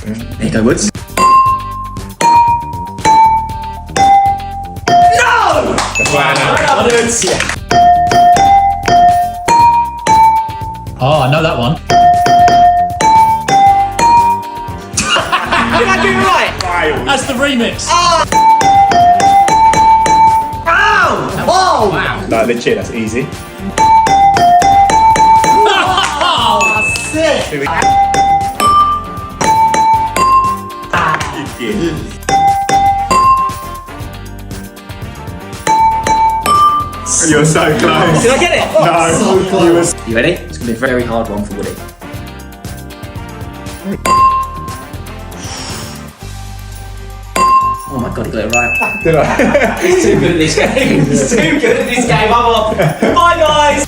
There you go, Woods. Oh, I know that one. Did I do it right? That's the remix. Ow! Oh! Wow. No, legit, that's easy. Sick! Here we go. You're so close. Did I get it? No, you were. You ready? It's going to be a very hard one for Woody. Oh my god, he got it right. Did I? He's too good at this game. He's too good at this game. I'm off. Bye, guys.